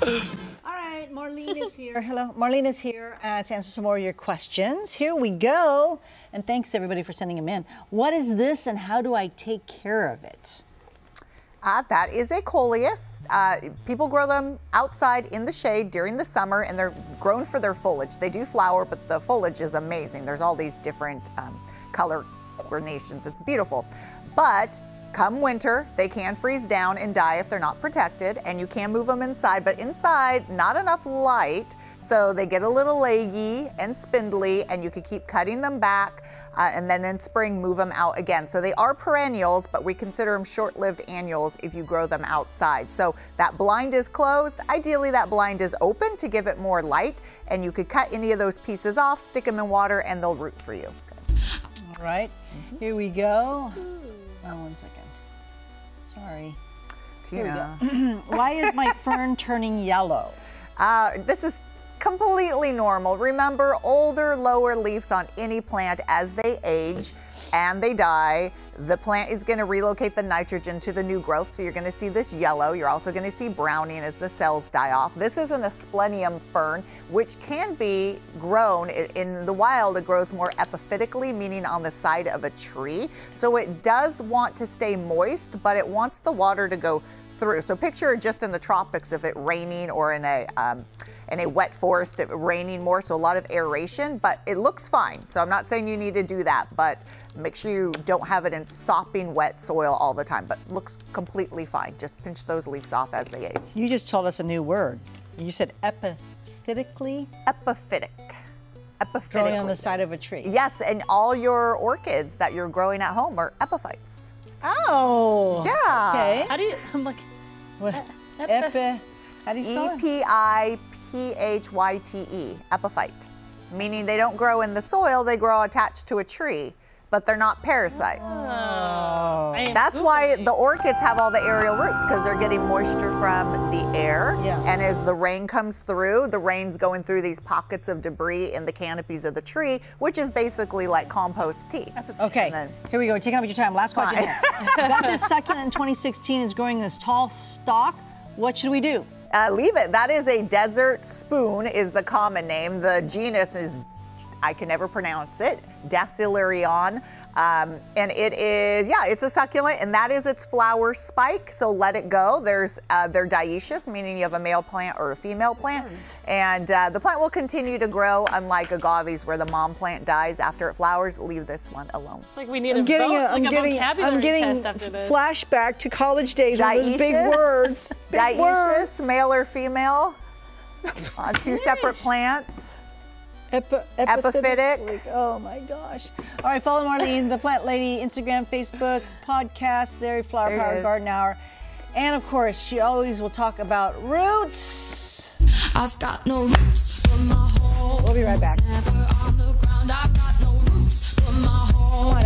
All right, Marlene is here. Hello, Marlene is here to answer some more of your questions. Here we go. And thanks everybody for sending them in. What is this and how do I take care of it? That is a coleus. People grow them outside in the shade during the summer, and they're grown for their foliage. They do flower, but the foliage is amazing. There's all these different color coordinations. It's beautiful. But come winter, they can freeze down and die if they're not protected, and you can move them inside, but inside, not enough light, so they get a little leggy and spindly, and you can keep cutting them back, and then in spring, move them out again. So they are perennials, but we consider them short-lived annuals if you grow them outside. So that blind is closed. Ideally, that blind is open to give it more light, and you could cut any of those pieces off, stick them in water, and they'll root for you. All right, here we go. Oh, 1 second. Sorry. Tina. Why is my fern turning yellow? This is completely normal. Remember, older, lower leaves on any plant, as they age and they die, the plant is going to relocate the nitrogen to the new growth. So you're going to see this yellow. You're also going to see browning as the cells die off. This is an Asplenium fern, which can be grown in the wild. It grows more epiphytically, meaning on the side of a tree. So it does want to stay moist, but it wants the water to go through. So picture just in the tropics, if it raining, or in a wet forest, it raining more, so a lot of aeration, but it looks fine. So I'm not saying you need to do that, but make sure you don't have it in sopping wet soil all the time, but looks completely fine. Just pinch those leaves off as they age. You just told us a new word. You said epiphytically? Epiphytic. Growing on the side of a tree. Yes, and all your orchids that you're growing at home are epiphytes. Oh. Yeah. Okay. How do you, I'm like, What? How do you spell it? E-P-I-P-H-Y-T-E, epiphyte. Meaning they don't grow in the soil, they grow attached to a tree, but they're not parasites. Oh. That's why the orchids have all the aerial roots, because they're getting moisture from the air. Yeah. And as the rain comes through, the rain's going through these pockets of debris in the canopies of the tree, which is basically like compost tea. Okay, here we go. We're taking up your time. Last question. Got this succulent in 2016. It's growing this tall stalk. What should we do? Leave it. That is a desert spoon, is the common name. The genus is, I can never pronounce it, Dacilarion. And it is, yeah, it's a succulent, and that is its flower spike, so let it go. They're dioecious, meaning you have a male plant or a female plant, and the plant will continue to grow, unlike agaves where the mom plant dies after it flowers. Leave this one alone. like we need a vocabulary test after this. Flashback to college days with those big words. Dioecious, male or female, on two separate plants. Epiphytic. Oh my gosh. All right, follow Marlene, the Plant Lady, Instagram, Facebook, podcast, there, Flower Power Garden Hour. And of course, she always will talk about roots. I've got no roots for my home. We'll be right back. Never on the ground. I've got no roots for my home. Come on,